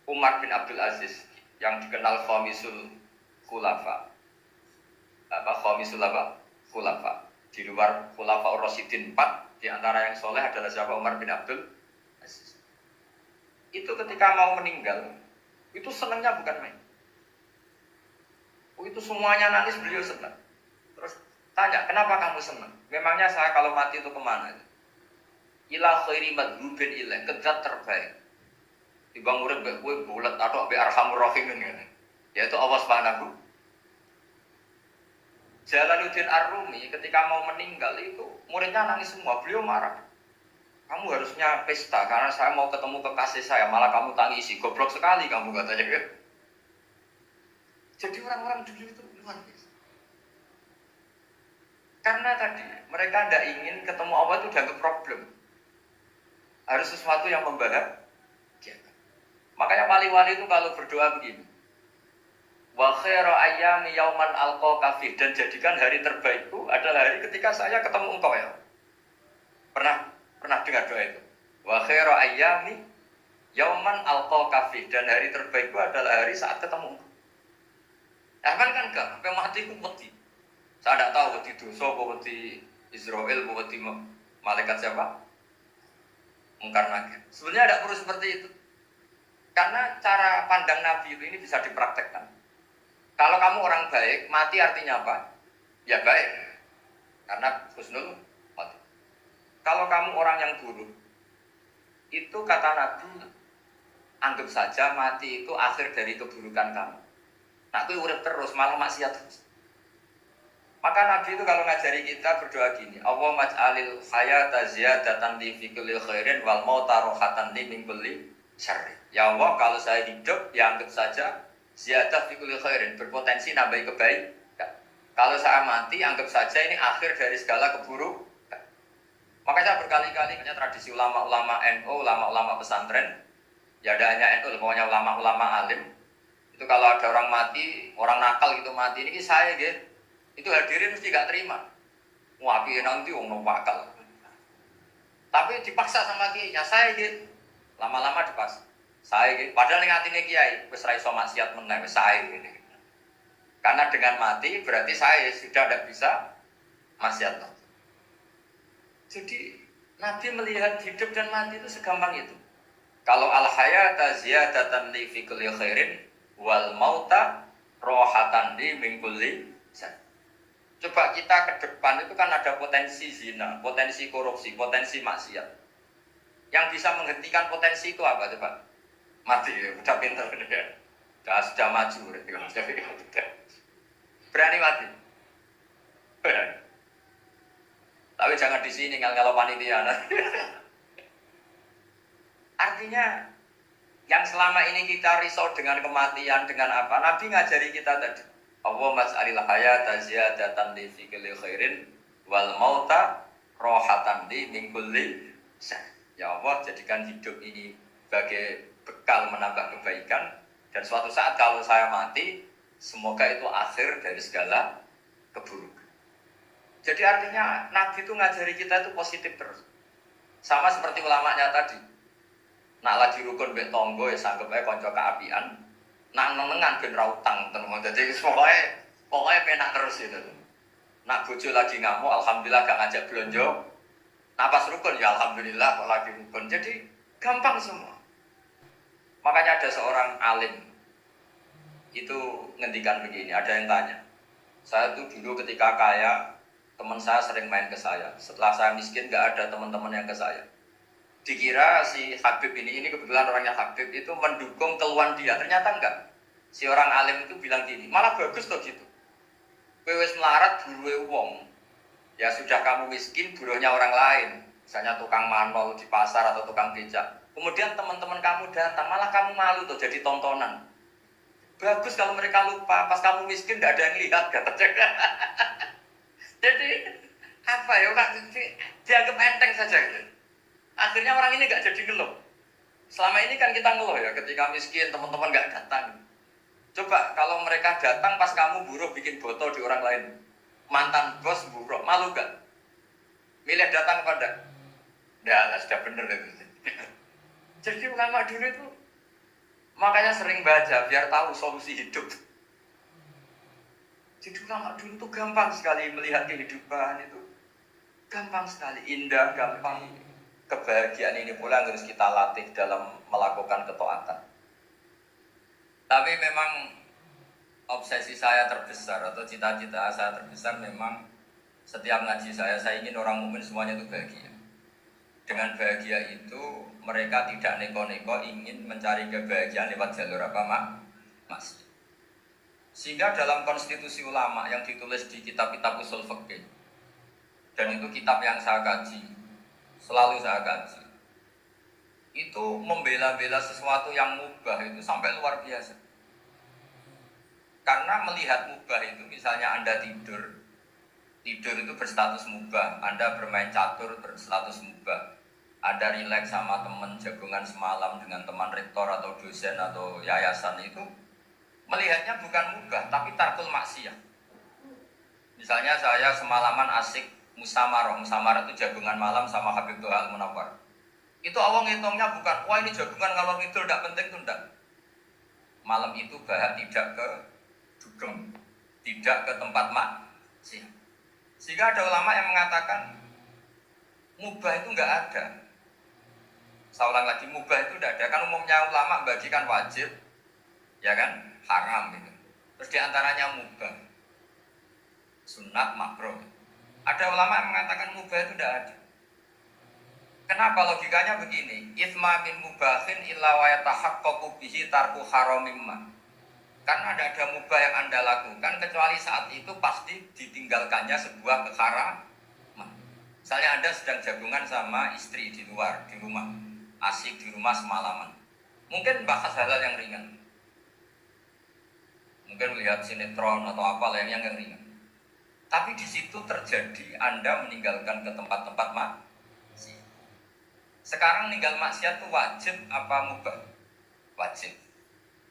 Umar bin Abdul Aziz yang dikenal khamisul khulafa. Khamisul khulafa. Di luar khulafa Ar-Rasyidin 4, di antara yang soleh adalah siapa? Umar bin Abdul Aziz. Itu ketika mau meninggal, itu senangnya bukan main. Itu semuanya nangis, beliau senang. Terus tanya, kenapa kamu senang? Memangnya saya kalau mati itu kemana? Ila khairi madhubin ilah, kedat terbaik. Dibang urip mbek kowe bulet atau mbek Arhamur Rahimin ngene. Yaitu Allah Subhanahu. Jalaluddin Ar-Rumi ketika mau meninggal itu muridnya nangis semua, beliau marah. Kamu harusnya pesta karena saya mau ketemu kekasih saya, malah kamu tangisi, goblok sekali kamu katanya kan. Jadi orang-orang dulu itu luar biasa. Karena tadi mereka tidak ingin ketemu Allah itu dianggap problem. Harus sesuatu yang membahagiakan. Makanya wali-wali itu kalau berdoa begini. Wa khairu ayyami yauman alqa fi, dan jadikan hari terbaikku adalah hari ketika saya ketemu engkau ya. Pernah dengar doa itu? Wa khairu ayyami yauman alqa fi, dan hari terbaikku adalah hari saat ketemu engkau. Aman kan enggak? Sampai mati ku wedi. Saya tidak tahu wedi dosa apa wedi Israel apa wedi malaikat siapa? Mungkar nakir. Sebenarnya tidak perlu seperti itu. Karena cara pandang Nabi itu ini bisa dipraktekkan. Kalau kamu orang baik, mati artinya apa? Ya baik. Karena husnul mati. Kalau kamu orang yang buruk, itu kata Nabi, anggap saja mati itu akhir dari keburukan kamu. Nah, itu urip terus, malah maksiat terus. Maka Nabi itu kalau ngajari kita berdoa gini, Allah maj'alil hayata ziyadatan li fi kulli khairin wal mauta rohatan li min kulli syarri. Ya Allah, kalau saya hidup, ya anggap saja ziyadah fi kulli khairin, berpotensi nambahi kebaikan. Kalau saya mati, anggap saja ini akhir dari segala keburukan. Maka saya berkali-kali punya tradisi ulama-ulama NU, ulama-ulama pesantren, ya ada hanya NU, pokoknya ulama-ulama alim. Itu kalau ada orang mati, orang nakal gitu mati, ini saya gitu. Itu hadirin mesti gak terima. Wah, piye nanti wong bakal. Tapi dipaksa sama kiainya, saya gitu. Lama-lama dipaksa. Saya gitu. Padahal ning atine kiai wis ra iso maksiat meneh, wis saya gitu. Karena dengan mati berarti saya sudah tidak bisa maksiat. Jadi Nabi melihat hidup dan mati itu segampang itu. Kalau al-hayata ziyadatan li fi kulli khairin wal mauta rohatan li min kulli syarr. Coba kita ke depan itu kan ada potensi zina, potensi korupsi, potensi maksiat. Yang bisa menghentikan potensi itu apa coba? Mati, udah pintar ya. Sudah maju, berani mati. Berani. Tapi jangan di sini kalau panitia. Artinya yang selama ini kita risau dengan kematian, dengan apa? Nabi ngajari kita tadi. Allah mas'alil hayata ziyadatan li fi kulli khairin wal mauta rohatan li min kulli syarr. Ya Allah, jadikan hidup ini sebagai bekal menambah kebaikan, dan suatu saat kalau saya mati, semoga itu akhir dari segala keburukan. Jadi artinya Nabi itu ngajari kita itu positif terus. Sama seperti ulamanya tadi. Nak lagi rukun mbek tonggo ya sanggep ae kanca keapian. Nak nenengan ben ra utang tenan. Dadi pokoke Pokoknya penak terus itu. Nak bojo lagi ngamuk, alhamdulillah gak ngajak belanja. Napas rukun ya alhamdulillah kalau lagi rukun. Jadi gampang semua. Makanya ada seorang alim itu ngendikan begini, ada yang tanya. Saya tuh dulu ketika kaya, teman saya sering main ke saya. Setelah saya miskin gak ada teman-teman yang ke saya. Dikira si Habib ini kebetulan orangnya Habib itu mendukung keluhan dia. Ternyata enggak. Si orang alim itu bilang gini, malah bagus tuh gitu. Kowe wis melarat buruhe wong. Ya sudah kamu miskin buruhnya orang lain. Misalnya tukang manol di pasar atau tukang becak. Kemudian teman-teman kamu datang, malah kamu malu tuh jadi tontonan. Bagus kalau mereka lupa, pas kamu miskin enggak ada yang lihat katanya. Jadi apa ya, dianggap enteng saja gitu. Akhirnya orang ini nggak jadi ngeluh. Selama ini kan kita ngeluh ya, ketika miskin teman-teman nggak datang. Coba kalau mereka datang pas kamu buruh bikin botol di orang lain, mantan bos buruh, malu gak? Milih datang pada? Nah, sudah bener itu. Jadi ulama dulu itu makanya sering baca biar tahu solusi hidup. Jadi ulama dulu itu gampang sekali melihat kehidupan itu, gampang sekali, indah, gampang. Kebahagiaan ini pula yang harus kita latih dalam melakukan ketaatan. Tapi memang obsesi saya terbesar atau cita-cita saya terbesar memang setiap ngaji saya ingin orang mukmin semuanya itu bahagia. Dengan bahagia itu mereka tidak neko-neko ingin mencari kebahagiaan lewat jalur apa mas. Sehingga dalam konstitusi ulama yang ditulis di kitab-kitab usul fikih, dan itu kitab yang saya kaji, selalu saya kaji, itu membela-bela sesuatu yang mubah itu sampai luar biasa. Karena melihat mubah itu, misalnya Anda tidur itu berstatus mubah, Anda bermain catur berstatus mubah, Anda rileks sama teman jagungan semalam dengan teman rektor atau dosen atau yayasan, itu melihatnya bukan mubah tapi tarkul maksiyah. Misalnya saya semalaman asik Musamarah itu jagungan malam sama Habib Tuhal Munawar. Itu awang ngitungnya bukan, wah ini jagungan kalau tidur tidak penting tuh enggak. Malam itu bahak tidak ke dugem, tidak ke tempat maksiat. Sehingga ada ulama yang mengatakan mubah itu enggak ada. Saya ulang lagi, mubah itu enggak ada. Kan umumnya ulama bagikan wajib, ya kan, haram gitu. Terus diantaranya mubah, sunat, makruh. Ada ulama yang mengatakan mubah itu tidak ada. Kenapa? Logikanya begini, ithma min mubahin illa wa yatahaqqaqu bihi tarku haramimma. Karena tidak ada mubah yang Anda lakukan kecuali saat itu pasti ditinggalkannya sebuah keharaman. Misalnya Anda sedang jagungan sama istri di luar, di rumah, asik di rumah semalaman. Mungkin bahas hal-hal yang ringan. Mungkin melihat sinetron atau apa lain yang ringan. Tapi di situ terjadi Anda meninggalkan ke tempat-tempat maksiat. Sekarang meninggal maksiat itu wajib apa mubah? Wajib.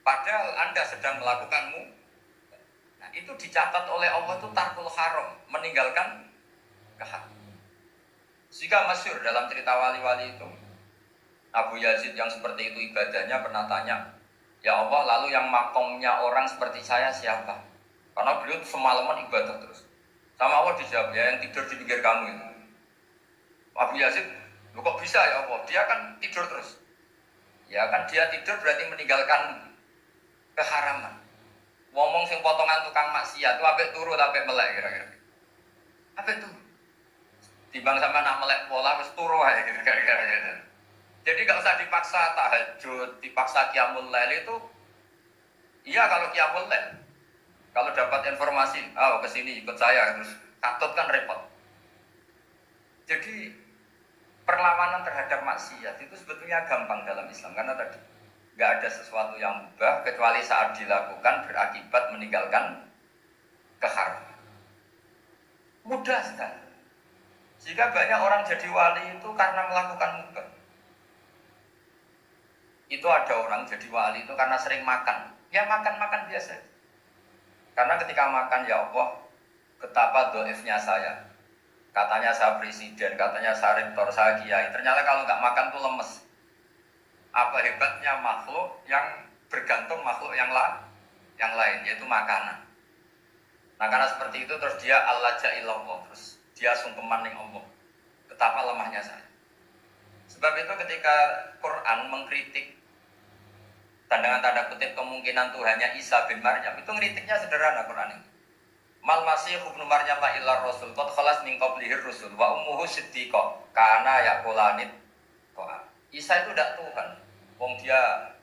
Padahal Anda sedang melakukanmu. Nah, itu dicatat oleh Allah itu tarkul haram, meninggalkan keharam. Sehingga masyhur dalam cerita wali-wali itu, Abu Yazid yang seperti itu ibadahnya pernah tanya, ya Allah, lalu yang makomnya orang seperti saya siapa? Karena beliau semalaman ibadah terus. Sama Allah dijawab, ya yang tidur di pinggir kamu itu. Abu Yazid, lu kok bisa ya Allah? Dia kan tidur terus. Ya kan dia tidur berarti meninggalkan keharaman. Ngomong sing potongan tukang maksiat, itu apik turu apik melek kira-kira. Apik turu. Timbang sama nak melek pola wis turu ae kira-kira. Jadi gak usah dipaksa tahajud, dipaksa qiyamul lail itu. Iya kalau qiyamul lail. Kalau dapat informasi, kesini ikut saya, terus katut kan repot. Jadi perlawanan terhadap maksiat itu sebetulnya gampang dalam Islam, karena tadi nggak ada sesuatu yang mubah kecuali saat dilakukan berakibat meninggalkan keharaman. Mudah sekali. Jika banyak orang jadi wali itu karena melakukan mubah. Itu ada orang jadi wali itu karena sering makan. Ya makan biasa. Karena ketika makan, ya Allah, betapa doifnya saya. Katanya saya presiden, katanya saya rektor, saya kiai. Ternyata kalau nggak makan tuh lemes. Apa hebatnya makhluk yang bergantung makhluk yang lain, yaitu makanan. Nah karena seperti itu terus dia al-laja'illallah, terus dia sungkeman ning Allah. Betapa lemahnya saya. Sebab itu ketika Quran mengkritik dengan tanda kutip kemungkinan Tuhannya Isa bin Maryam, itu ngeritiknya sederhana Quran ini. Mal masih ibnu Maryam illa rasul qad khalas min qablihi rusul wa ummuhu siddiqah kana yaqulanit to'am. Isa itu tidak Tuhan, wong dia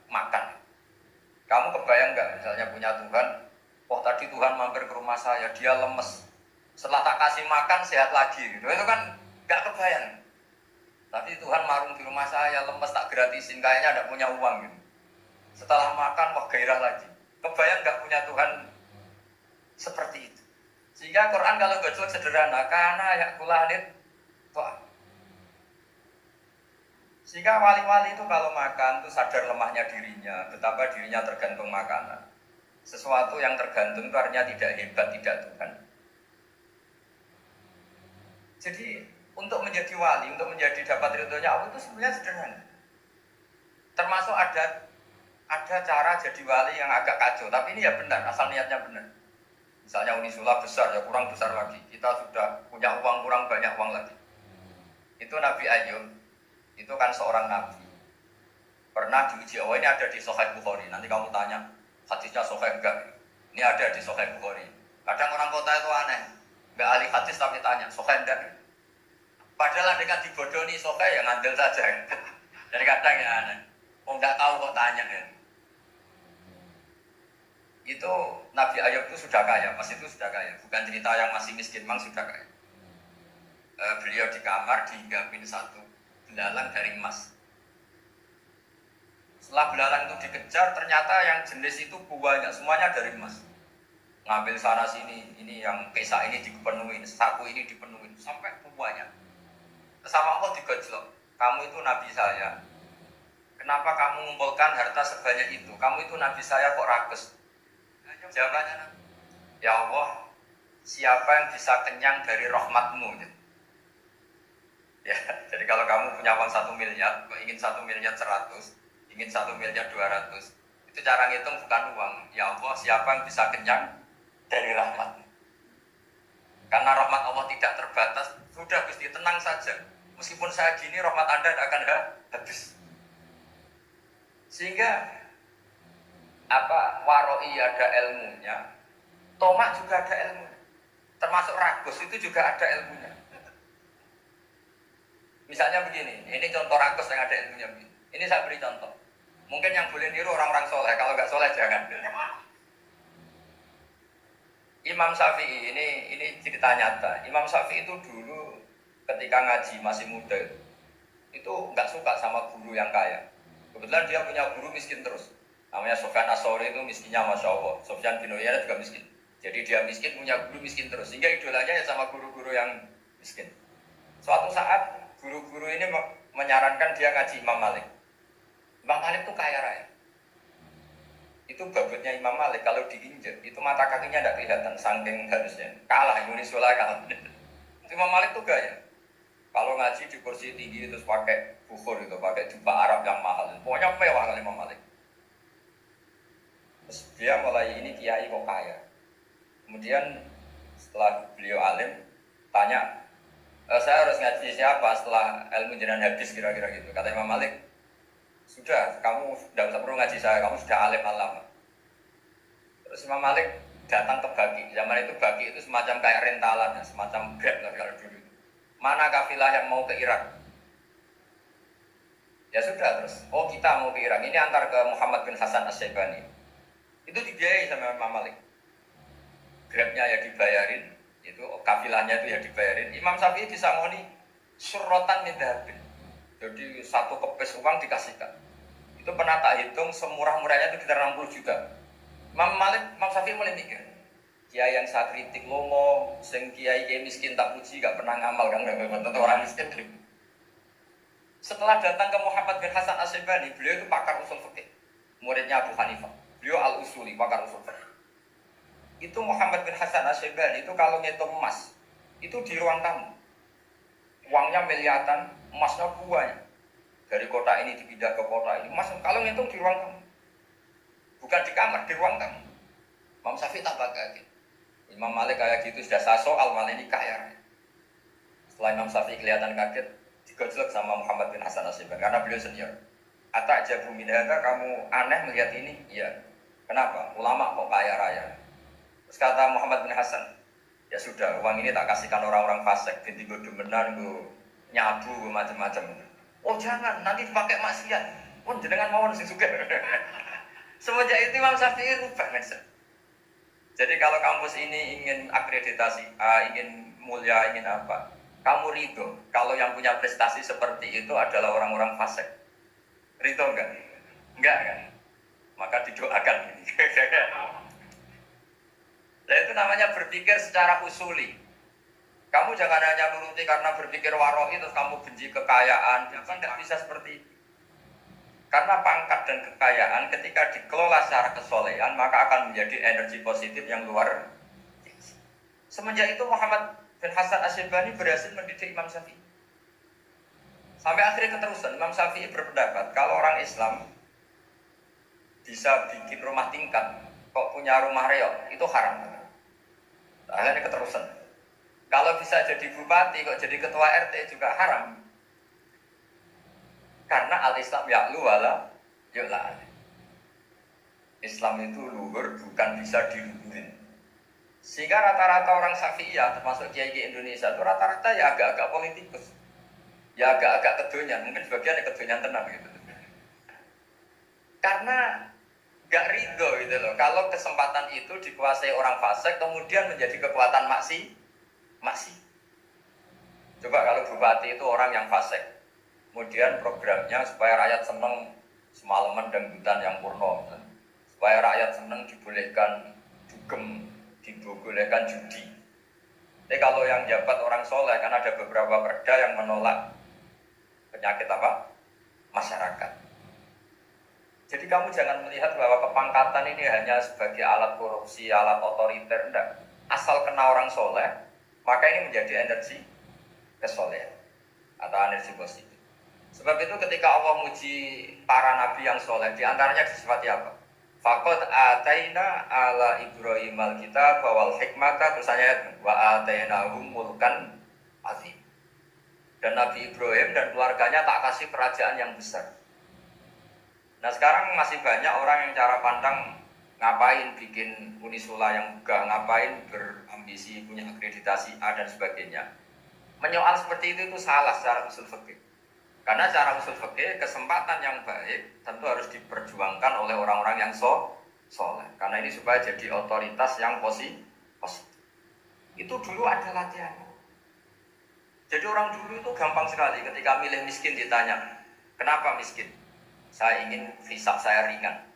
makan. Kamu kebayang nggak misalnya punya Tuhan, oh tadi Tuhan mampir ke rumah saya, dia lemes. Setelah tak kasih makan sehat lagi, gitu. Itu kan nggak kebayang. Tapi Tuhan marung di rumah saya, lemes tak gratisin, kayaknya tidak punya uang gitu. Setelah makan, wah gairah lagi. Kebayang nggak punya Tuhan seperti itu. Sehingga Quran kalau gojlok sederhana, karena ya kulanit to'am. Sehingga wali-wali itu kalau makan itu sadar lemahnya dirinya, betapa dirinya tergantung makanan. Sesuatu yang tergantung itu artinya tidak hebat, tidak Tuhan. Jadi untuk menjadi wali, untuk menjadi dapat ridhonya Allah itu sebenarnya sederhana. Termasuk ada cara jadi wali yang agak kacau, tapi ini ya benar, asal niatnya benar. Misalnya Unisula besar, ya kurang besar lagi. Kita sudah punya uang, kurang banyak uang lagi. Itu Nabi Ayub, itu kan seorang nabi. Pernah diuji, oh ini ada di Sahih Bukhari. Nanti kamu tanya, hadisnya Sahih enggak? Ini ada di Sahih Bukhari. Kadang orang kota itu aneh, enggak ahli hadis tapi tanya, Sahih enggak? Padahal dekat dibodohi Sahih ya ngandel saja. Jadi kadang ya aneh, oh enggak tahu kok tanya ya. Itu Nabi Ayub itu sudah kaya, pas itu sudah kaya. Bukan cerita yang masih miskin, memang sudah kaya. Beliau di kamar dihinggapin satu belalang dari emas. Setelah belalang itu dikejar, ternyata yang jenis itu banyak, semuanya dari emas. Ngambil sana sini, ini yang kesa ini dipenuhi, saku ini dipenuhi, sampai banyak. Sama Allah digojlok, kamu itu nabi saya. Kenapa kamu mengumpulkan harta sebanyak itu? Kamu itu nabi saya kok rakus? Jawabannya, ya Allah, siapa yang bisa kenyang dari rahmatmu? Ya, jadi kalau kamu punya uang 1 miliar, kok ingin 1 miliar 100, ingin 1 miliar 200, itu cara ngitung bukan uang. Ya Allah, siapa yang bisa kenyang dari rahmatmu? Karena rahmat Allah tidak terbatas, sudah Gusti tenang saja. Meskipun saya gini, rahmat Anda tidak akan habis. Sehingga waroi ada ilmunya, tomak juga ada ilmunya, termasuk ragus itu juga ada ilmunya. Misalnya begini, ini contoh ragus yang ada ilmunya begini. Ini saya beri contoh. Mungkin yang boleh niru orang-orang soleh, kalau nggak soleh jangan. Imam Syafi'i ini cerita nyata. Imam Syafi'i itu dulu ketika ngaji masih muda itu nggak suka sama guru yang kaya. Kebetulan dia punya guru miskin terus. Namanya Sufyan As-Tsauri, itu miskinnya Masya Allah. Sufyan bin Uyainah juga miskin. Jadi dia miskin, punya guru miskin terus. Sehingga idolanya ya sama guru-guru yang miskin. Suatu saat guru-guru ini menyarankan dia ngaji Imam Malik. Imam Malik itu kaya raya. Itu babutnya Imam Malik, kalau diinjek itu mata kakinya tidak kelihatan, saking harusnya. Kalah, Indonesia kalah. Imam Malik itu gaya. Kalau ngaji di kursi tinggi terus pakai bukhur itu, pakai jubah Arab yang mahal. Pokoknya mewah kali Imam Malik. Terus dia mulai ini kiai kok kaya. Kemudian setelah beliau alim tanya, saya harus ngaji siapa setelah ilmu jenengan habis kira-kira gitu. Kata Imam Malik, sudah kamu tidak usah perlu ngaji saya, kamu sudah alim alam. Terus Imam Malik datang ke Baki. Zaman itu Baki itu semacam kayak rentalan, semacam Grab lah kalau dulu. Mana kafilah yang mau ke Irak? Ya sudah terus. Oh kita mau ke Irak. Ini antar ke Muhammad bin Hasan As-Syaibani. Itu dibiayai sama Imam Malik. Grabnya ya dibayarin, itu kafilahnya itu ya dibayarin. Imam Syafi'i disangoni surrotan min dhahabin. Jadi satu kepes uang dikasihkan. Itu pernah tak hitung semurah-murahnya itu sekitar 60 juta. Imam Syafi'i mulai mikir, kiai yang saya kritik lomo, sing kiai miskin tak puji, gak pernah ngamal kan, gak tentu orang miskin. Setelah datang ke Muhammad bin Hasan As-Syaibani, beliau itu pakar usul fikih, muridnya Abu Hanifah. Beliau al-usuli, pakar usul fikih. Itu Muhammad bin Hasan As-Syaibani itu kalau ngitung emas, itu di ruang tamu. Uangnya miliaran, emasnya banyak. Dari kota ini dipindah ke kota ini, emas kalau ngitung di ruang tamu. Bukan di kamar, di ruang tamu. Imam Syafi'i tambah kaget. Imam Malik kayak gitu sudah saya soal malah nikah ya. Setelah Imam Syafi'i kelihatan kaget, digojlok sama Muhammad bin Hasan Asy'ibani karena beliau senior. Atak jabu minhaka, kamu aneh melihat ini? Iya. Kenapa? Ulama kok kaya raya. Terus kata Muhammad bin Hasan, ya sudah, uang ini tak kasihkan orang-orang fasik, binti gue demenan, gue nyabu, gue macam-macam. Oh jangan, nanti dipakai maksiat. Oh jenengan mau sing suka. Semenjak itu Imam Syafi'i rubah mindset. Jadi kalau kampus ini ingin akreditasi A, ingin mulia, ingin apa, kamu ridho kalau yang punya prestasi seperti itu adalah orang-orang fasik. Ridho enggak? Enggak kan? Maka didoakan ini. Nah itu namanya berpikir secara usuli. Kamu jangan hanya nuruti karena berpikir warohi terus kamu benci kekayaan. Jangan, tidak bisa seperti itu. Karena pangkat dan kekayaan ketika dikelola secara kesolehan maka akan menjadi energi positif yang luar biasa. Semenjak itu Muhammad bin Hasan Asy'ibani berhasil mendidik Imam Syafi'i. Sampai akhirnya keterusan Imam Syafi'i berpendapat kalau orang Islam bisa bikin rumah tingkat kok punya rumah reok itu haram. Akhirnya keterusan. Kalau bisa jadi bupati kok jadi ketua RT juga haram. Karena al-Islam ya'lu wala yu'la. Islam itu luhur bukan bisa diluhurin. Sehingga rata-rata orang Syafi'iyah termasuk kiai Indonesia itu rata-rata ya agak-agak politikus. Ya agak-agak kedonyan, mungkin sebagian kedonyan tenang gitu. Karena gak ridho gitu loh. Kalau kesempatan itu dikuasai orang fasik kemudian menjadi kekuatan maksi. Coba kalau bupati itu orang yang fasik. Kemudian programnya supaya rakyat senang semalaman dangdutan yang purno, supaya rakyat senang dibolehkan dugem, dibolehkan judi. Tapi kalau yang jabat orang soleh kan ada beberapa perda yang menolak penyakit apa? Masyarakat. Jadi kamu jangan melihat bahwa kepangkatan ini hanya sebagai alat korupsi, alat otoriter, enggak. Asal kena orang soleh, maka ini menjadi energi kesolehan atau energi positif. Sebab itu ketika Allah muji para nabi yang soleh, diantaranya disifati apa? Faqad ataina ala Ibrahim al-kitab wal hikmata, terusannya wa atainahum mulkan azim. Dan Nabi Ibrahim dan keluarganya tak kasih kerajaan yang besar. Nah sekarang masih banyak orang yang cara pandang ngapain bikin unisula yang megah, ngapain berambisi punya akreditasi A dan sebagainya. Menyoal seperti itu salah secara usul fikih. Karena cara usul fikih kesempatan yang baik tentu harus diperjuangkan oleh orang-orang yang soleh. Karena ini supaya jadi otoritas yang positif. Itu dulu ada latihan. Jadi orang dulu itu gampang sekali ketika milih miskin ditanya, kenapa miskin? Saya ingin hisab saya ringan.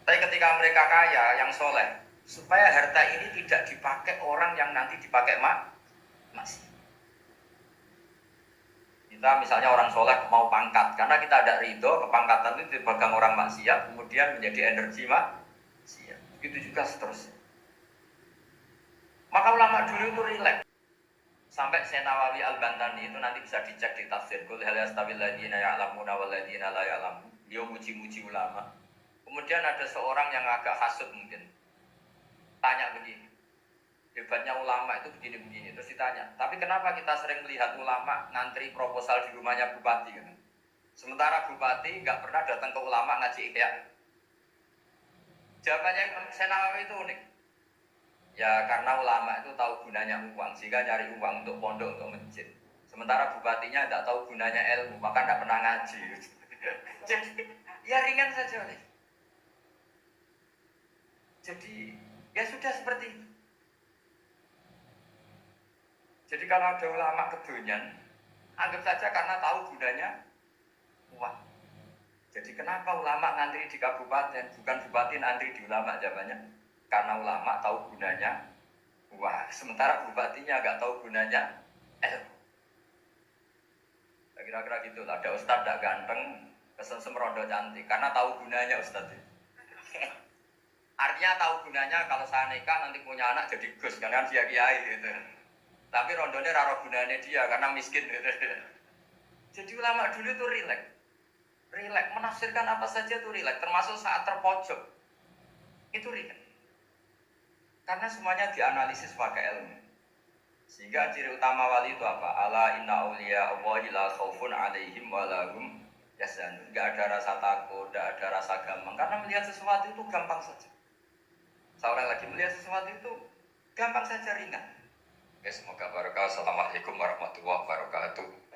Tapi ketika mereka kaya yang soleh, supaya harta ini tidak dipakai orang yang nanti dipakai masih. Kita misalnya orang soleh mau pangkat, karena kita ada ridho, kepangkatan itu dipegang orang maksiat, kemudian menjadi energi maksiat. Begitu juga seterusnya. Maka ulama dulu itu rileks. Sampai Senawawi Al-Bantani itu nanti bisa dicek di tafsir. Qul hal yastawil ladzina ya'lamuna wal ladzina la ya'lamun. Dia muji-muji ulama. Kemudian ada seorang yang agak hasud mungkin. Tanya begini. Hebatnya ulama itu begini-begini. Terus ditanya, tapi kenapa kita sering melihat ulama ngantri proposal di rumahnya bupati kan? Sementara bupati nggak pernah datang ke ulama ngaji ihya. Jawabannya Senawawi itu unik. Ya karena ulama itu tahu gunanya uang, sehingga nyari uang untuk pondok, untuk masjid. Sementara bupatinya tidak tahu gunanya ilmu, maka tidak pernah ngaji. Jadi ya ringan saja. Jadi ya sudah seperti itu. Jadi kalau ada ulama kedonyan, anggap saja karena tahu gunanya uang. Jadi kenapa ulama ngantri di kabupaten, bukan bupati ngantri di ulama? Jawabannya karena ulama tahu gunanya uang, sementara bupatinya nggak tahu gunanya ilmu. Kira-kira gitu. Ada ustadz tidak ganteng, kesem rondo cantik, karena tahu gunanya ustadz. Artinya tahu gunanya kalau saya nikah nanti punya anak jadi gus, kan dia kiai gitu. Tapi rondonya raro gunanya dia karena miskin gitu. Jadi ulama dulu itu rileks, menafsirkan apa saja itu rileks, termasuk saat terpojok itu rileks. Karena semuanya dianalisis pakai ilmu. Sehingga ciri utama wali itu apa? Ala inna awliya Allahi la khaufun alaihim walahum yahzanun. Enggak ada rasa takut, enggak ada rasa gampang. Karena melihat sesuatu itu gampang saja. Seorang lagi melihat sesuatu itu gampang saja, ringan. Oke, semoga barokah. Assalamualaikum warahmatullahi wabarakatuh.